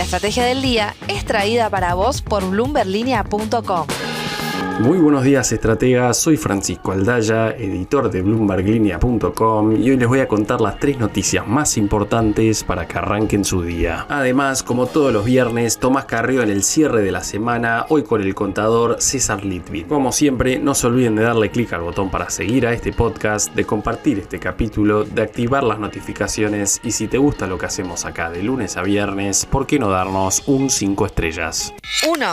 estrategia del día es traída para vos por bloomberlinia.com. Muy buenos días, estrategas. Soy Francisco Aldaya, editor de bloomberlinia.com, y hoy les voy a contar las 3 noticias más importantes para que arranquen su día. Además, como todos los viernes, Tomás Carrió en el cierre de la semana, hoy con el contador César Litvin. Como siempre, no se olviden de darle clic al botón para seguir a este podcast, de compartir este capítulo, de activar las notificaciones y si te gusta lo que hacemos acá de lunes a viernes, ¿por qué no darnos un 5 estrellas? 1.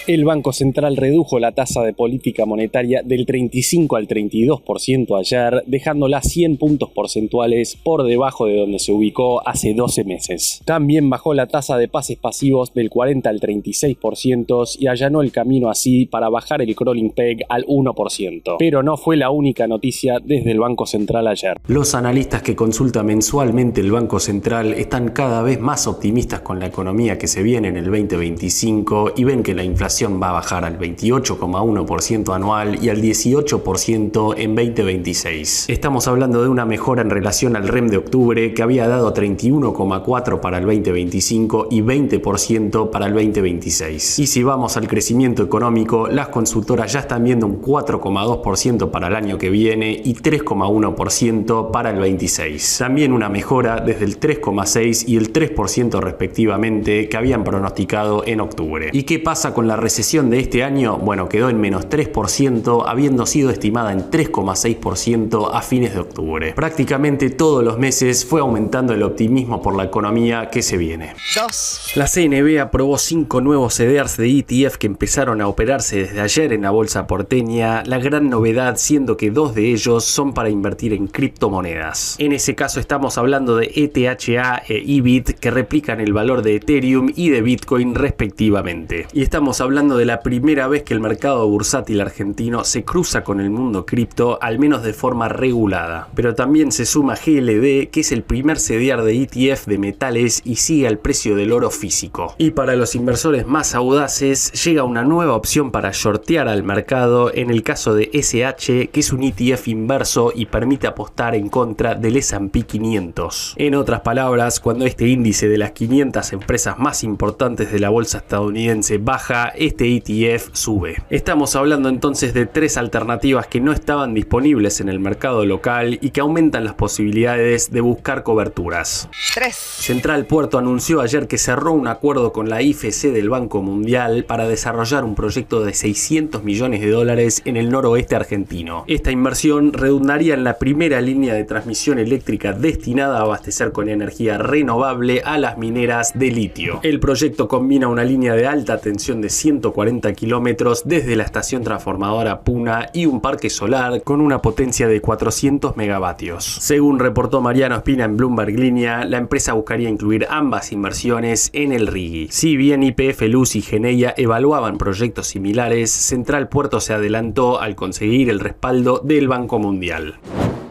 El Banco Central redujo la tasa de política monetaria del 35 al 32% ayer, dejándola 100 puntos porcentuales por debajo de donde se ubicó hace 12 meses. También bajó la tasa de pases pasivos del 40 al 36% y allanó el camino así para bajar el crawling peg al 1%. Pero no fue la única noticia desde el Banco Central ayer. Los analistas que consulta mensualmente el Banco Central están cada vez más optimistas con la economía que se viene en el 2025 y ven que la inflación va a bajar al 28,1% anual y al 18% en 2026. Estamos hablando de una mejora en relación al REM de octubre, que había dado 31,4% para el 2025 y 20% para el 2026. Y si vamos al crecimiento económico, las consultoras ya están viendo un 4,2% para el año que viene y 3,1% para el 26. También una mejora desde el 3,6% y el 3% respectivamente que habían pronosticado en octubre. ¿Y qué pasa con la recesión de este año? Bueno, quedó en menos 3%, habiendo sido estimada en 3,6% a fines de octubre. Prácticamente todos los meses fue aumentando el optimismo por la economía que se viene. 2. La CNB aprobó 5 nuevos CDRs de ETF que empezaron a operarse desde ayer en la bolsa porteña, la gran novedad siendo que 2 de ellos son para invertir en criptomonedas. En ese caso estamos hablando de ETHA e IBIT, que replican el valor de Ethereum y de Bitcoin respectivamente. Y estamos hablando de la primera vez que el mercado bursátil argentino se cruza con el mundo cripto, al menos de forma regulada. Pero también se suma GLD, que es el primer CDR de ETF de metales y sigue al precio del oro físico. Y para los inversores más audaces, llega una nueva opción para shortear al mercado en el caso de SH, que es un ETF inverso y permite apostar en contra del S&P 500. En otras palabras, cuando este índice de las 500 empresas más importantes de la bolsa estadounidense baja, este ETF sube. Estamos hablando entonces de 3 alternativas que no estaban disponibles en el mercado local y que aumentan las posibilidades de buscar coberturas. 3. Central Puerto anunció ayer que cerró un acuerdo con la IFC del Banco Mundial para desarrollar un proyecto de $600 millones en el noroeste argentino. Esta inversión redundaría en la primera línea de transmisión eléctrica destinada a abastecer con energía renovable a las mineras de litio. El proyecto combina una línea de alta tensión de 140 kilómetros desde la estación transformadora Puna y un parque solar con una potencia de 400 megavatios. Según reportó Mariano Espina en Bloomberg Línea, la empresa buscaría incluir ambas inversiones en el RIGI. Si bien YPF Luz y Geneia evaluaban proyectos similares, Central Puerto se adelantó al conseguir el respaldo del Banco Mundial.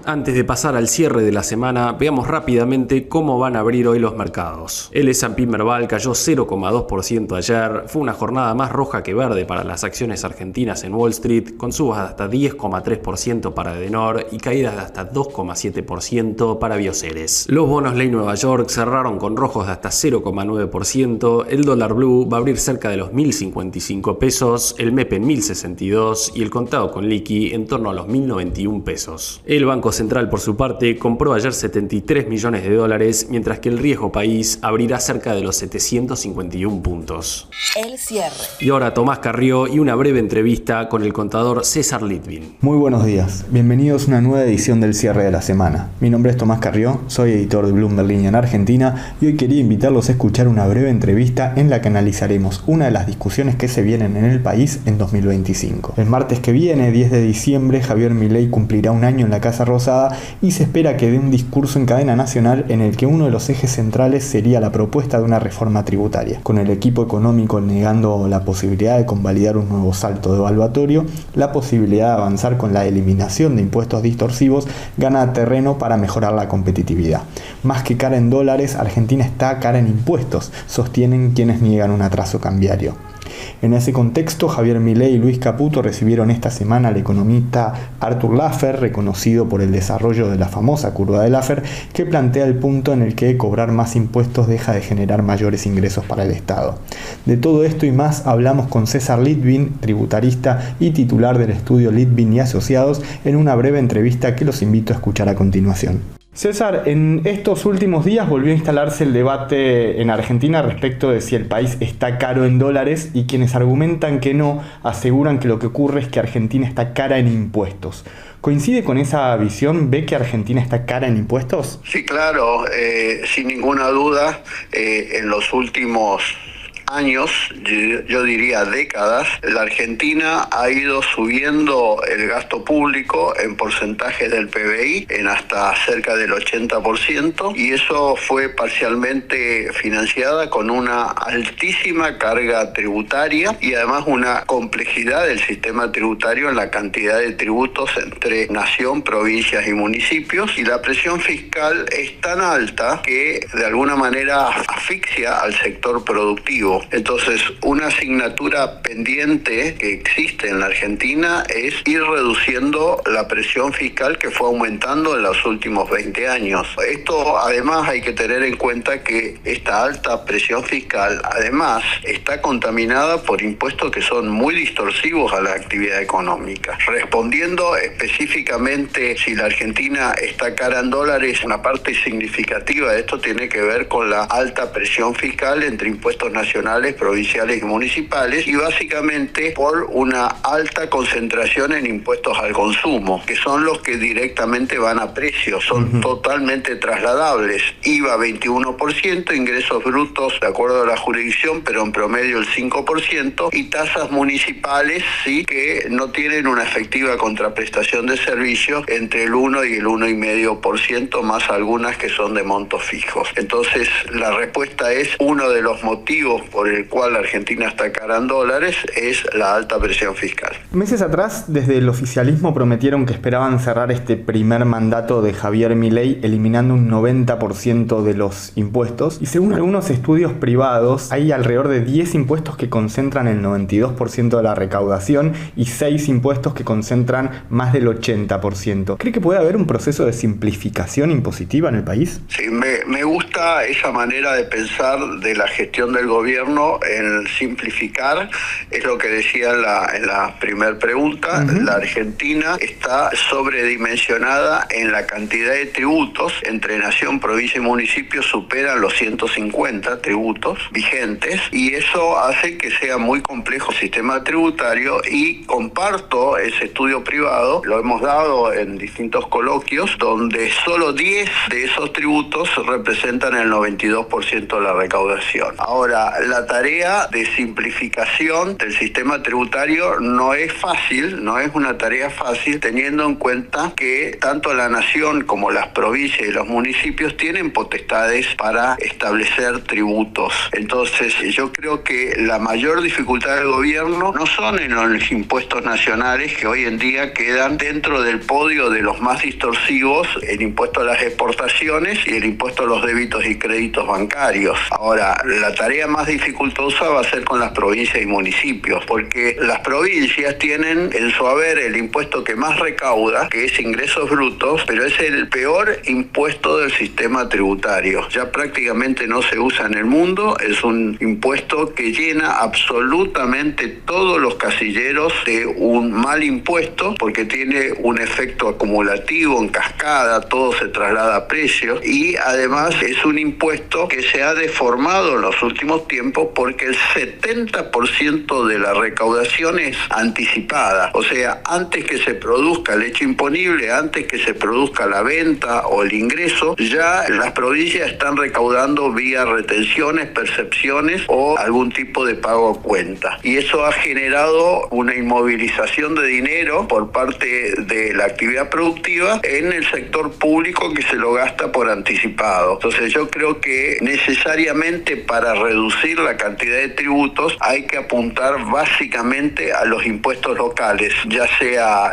Antes de pasar al cierre de la semana, veamos rápidamente cómo van a abrir hoy los mercados. El S&P Merval cayó 0,2% ayer, fue una jornada más roja que verde para las acciones argentinas en Wall Street, con subas de hasta 10,3% para Edenor y caídas de hasta 2,7% para Bioceres. Los bonos ley Nueva York cerraron con rojos de hasta 0,9%, el dólar blue va a abrir cerca de los 1.055 pesos, el MEP en 1.062 y el contado con liqui en torno a los 1.091 pesos. El Banco Central, por su parte, compró ayer $73 millones, mientras que el riesgo país abrirá cerca de los 751 puntos. El cierre. Y ahora Tomás Carrió y una breve entrevista con el contador César Litvin. Muy buenos días, bienvenidos a una nueva edición del cierre de la semana. Mi nombre es Tomás Carrió, soy editor de Bloomberg Línea en Argentina y hoy quería invitarlos a escuchar una breve entrevista en la que analizaremos una de las discusiones que se vienen en el país en 2025. El martes que viene, 10 de diciembre, Javier Milei cumplirá un año en la Casa Rosada y se espera que dé un discurso en cadena nacional en el que uno de los ejes centrales sería la propuesta de una reforma tributaria. Con el equipo económico negando la posibilidad de convalidar un nuevo salto devaluatorio, la posibilidad de avanzar con la eliminación de impuestos distorsivos gana terreno para mejorar la competitividad. Más que cara en dólares, Argentina está cara en impuestos, sostienen quienes niegan un atraso cambiario. En ese contexto, Javier Milei y Luis Caputo recibieron esta semana al economista Arthur Laffer, reconocido por el desarrollo de la famosa curva de Laffer, que plantea el punto en el que cobrar más impuestos deja de generar mayores ingresos para el Estado. De todo esto y más hablamos con César Litvin, tributarista y titular del estudio Litvin y Asociados, en una breve entrevista que los invito a escuchar a continuación. César, en estos últimos días volvió a instalarse el debate en Argentina respecto de si el país está caro en dólares, y quienes argumentan que no, aseguran que lo que ocurre es que Argentina está cara en impuestos. ¿Coincide con esa visión? ¿Ve que Argentina está cara en impuestos? Sí, claro, sin ninguna duda, en los últimos años, yo diría décadas, la Argentina ha ido subiendo el gasto público en porcentaje del PBI en hasta cerca del 80%, y eso fue parcialmente financiada con una altísima carga tributaria y además una complejidad del sistema tributario en la cantidad de tributos entre nación, provincias y municipios, y la presión fiscal es tan alta que de alguna manera asfixia al sector productivo. Entonces, una asignatura pendiente que existe en la Argentina es ir reduciendo la presión fiscal, que fue aumentando en los últimos 20 años. Esto además hay que tener en cuenta que esta alta presión fiscal además está contaminada por impuestos que son muy distorsivos a la actividad económica. Respondiendo específicamente si la Argentina está cara en dólares, una parte significativa de esto tiene que ver con la alta presión fiscal entre impuestos nacionales, provinciales y municipales, y básicamente por una alta concentración en impuestos al consumo, que son los que directamente van a precios, son totalmente trasladables. IVA 21%, ingresos brutos de acuerdo a la jurisdicción, pero en promedio el 5%, y tasas municipales sí que no tienen una efectiva contraprestación de servicios entre el 1 y el 1,5%, más algunas que son de montos fijos. Entonces, la respuesta es uno de los motivos por el cual la Argentina está cara en dólares es la alta presión fiscal. Meses atrás, desde el oficialismo prometieron que esperaban cerrar este primer mandato de Javier Milei eliminando un 90% de los impuestos, y según algunos estudios privados hay alrededor de 10 impuestos que concentran el 92% de la recaudación y 6 impuestos que concentran más del 80%. ¿Cree que puede haber un proceso de simplificación impositiva en el país? Sí, me gusta esa manera de pensar de la gestión del gobierno en simplificar. Es lo que decía en la primera pregunta. La Argentina está sobredimensionada en la cantidad de tributos. Entre nación, provincia y municipio superan los 150 tributos vigentes, y eso hace que sea muy complejo el sistema tributario, y comparto ese estudio privado, lo hemos dado en distintos coloquios, donde solo 10 de esos tributos representan el 92% de la recaudación. Ahora, la tarea de simplificación del sistema tributario no es fácil, no es una tarea fácil, teniendo en cuenta que tanto la nación como las provincias y los municipios tienen potestades para establecer tributos. Entonces, yo creo que la mayor dificultad del gobierno no son en los impuestos nacionales, que hoy en día quedan dentro del podio de los más distorsivos, el impuesto a las exportaciones y el impuesto a los débitos y créditos bancarios. Ahora, la tarea más dificultosa va a ser con las provincias y municipios, porque las provincias tienen en su haber el impuesto que más recauda, que es ingresos brutos, pero es el peor impuesto del sistema tributario. Ya prácticamente no se usa en el mundo, es un impuesto que llena absolutamente todos los casilleros de un mal impuesto, porque tiene un efecto acumulativo en cascada, todo se traslada a precios, y además es un impuesto que se ha deformado en los últimos tiempos porque el 70% de la recaudación es anticipada. O sea, antes que se produzca el hecho imponible, antes que se produzca la venta o el ingreso, ya las provincias están recaudando vía retenciones, percepciones o algún tipo de pago a cuenta. Y eso ha generado una inmovilización de dinero por parte de la actividad productiva en el sector público, que se lo gasta por anticipado. Entonces yo creo que necesariamente para reducir reducir la cantidad de tributos hay que apuntar básicamente a los impuestos locales, ya sea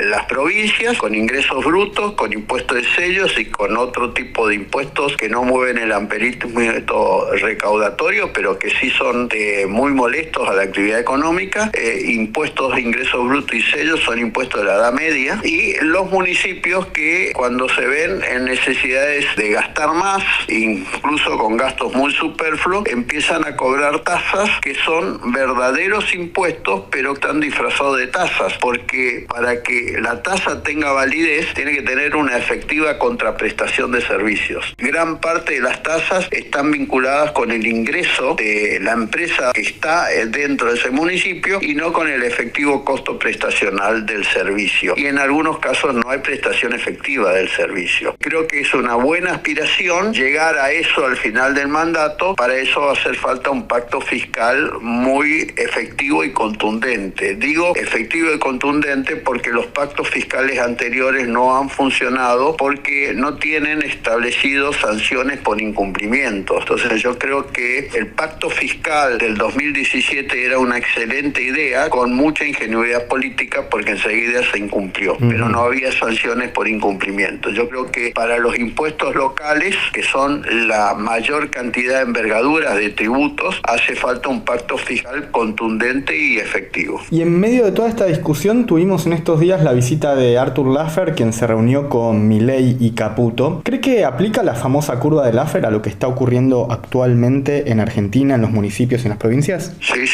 las provincias con ingresos brutos, con impuestos de sellos y con otro tipo de impuestos que no mueven el amperímetro recaudatorio, pero que sí son muy molestos a la actividad económica. Impuestos de ingresos brutos y sellos son impuestos de la edad media, y los municipios que cuando se ven en necesidades de gastar más, incluso con gastos muy superfluos, empiezan a cobrar tasas que son verdaderos impuestos, pero están disfrazados de tasas, porque para que la tasa tenga validez tiene que tener una efectiva contraprestación de servicios. Gran parte de las tasas están vinculadas con el ingreso de la empresa que está dentro de ese municipio y no con el efectivo costo prestacional del servicio. Y en algunos casos no hay prestación efectiva del servicio. Creo que es una buena aspiración llegar a eso al final del mandato. Para eso va a hacer falta un pacto fiscal muy efectivo y contundente. Digo efectivo y contundente porque los pactos fiscales anteriores no han funcionado porque no tienen establecidos sanciones por incumplimiento. Entonces yo creo que el pacto fiscal del 2017 era una excelente idea con mucha ingenuidad política porque enseguida se incumplió, pero no había sanciones por incumplimiento. Yo creo que para los impuestos locales, que son la mayor cantidad de envergaduras de tributos, hace falta un pacto fiscal contundente y efectivo. Y en medio de toda esta discusión tuvimos en estos días la visita de Artur Laffer, quien se reunió con Milei y Caputo. ¿Cree que aplica la famosa curva de Laffer a lo que está ocurriendo actualmente en Argentina, en los municipios y en las provincias? Sí,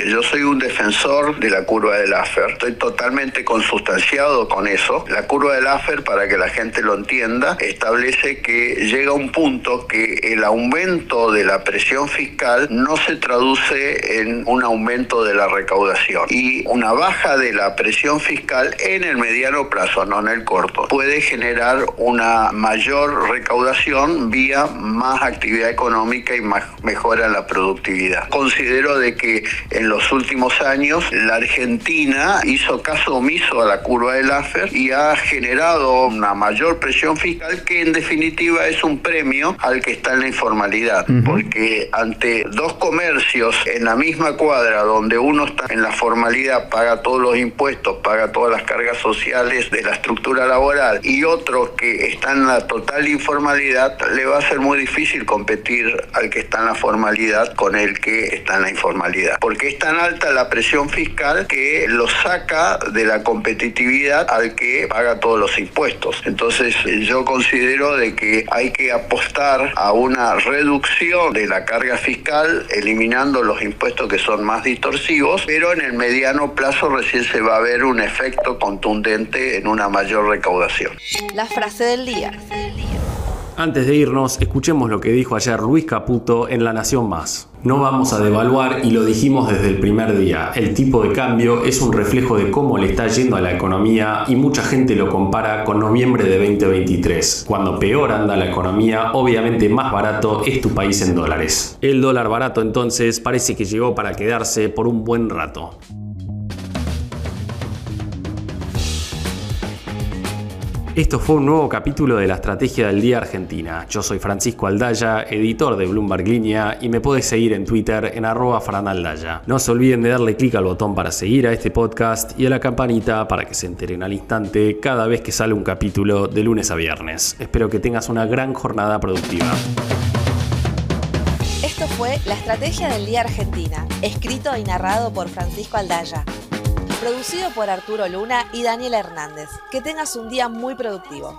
yo soy un defensor de la curva de Laffer. Estoy totalmente consustanciado con eso. La curva de Laffer, para que la gente lo entienda, establece que llega un punto que el aumento de la presión fiscal no se traduce en un aumento de la recaudación, y una baja de la presión fiscal en el mediano plazo, no en el corto, puede generar una mayor recaudación vía más actividad económica y más mejora en la productividad. Considero de que en los últimos años la Argentina hizo caso omiso a la curva de Laffer y ha generado una mayor presión fiscal que en definitiva es un premio al que está en la informalidad, porque ante dos comercios en la misma cuadra donde uno está en la formalidad, paga todos los impuestos, paga todas las cargas sociales de la estructura laboral, y otro que está en la total informalidad, le va a ser muy difícil competir al que está en la formalidad con el que está en la informalidad, porque es tan alta la presión fiscal que lo saca de la competitividad al que paga todos los impuestos. Entonces yo considero de que hay que apostar a una reducción de la carga fiscal, eliminando los impuestos que son más distorsivos, pero en el mediano plazo recién se va a ver un efecto contundente en una mayor recaudación. La frase del día. Antes de irnos, escuchemos lo que dijo ayer Luis Caputo en La Nación Más. No vamos a devaluar, y lo dijimos desde el primer día. El tipo de cambio es un reflejo de cómo le está yendo a la economía, y mucha gente lo compara con noviembre de 2023. Cuando peor anda la economía, obviamente más barato es tu país en dólares. El dólar barato entonces parece que llegó para quedarse por un buen rato. Esto fue un nuevo capítulo de la Estrategia del Día Argentina. Yo soy Francisco Aldaya, editor de Bloomberg Línea, y me podés seguir en Twitter en @franaldaya. No se olviden de darle clic al botón para seguir a este podcast y a la campanita para que se enteren al instante cada vez que sale un capítulo de lunes a viernes. Espero que tengas una gran jornada productiva. Esto fue La Estrategia del Día Argentina, escrito y narrado por Francisco Aldaya. Producido por Arturo Luna y Daniela Hernández. Que tengas un día muy productivo.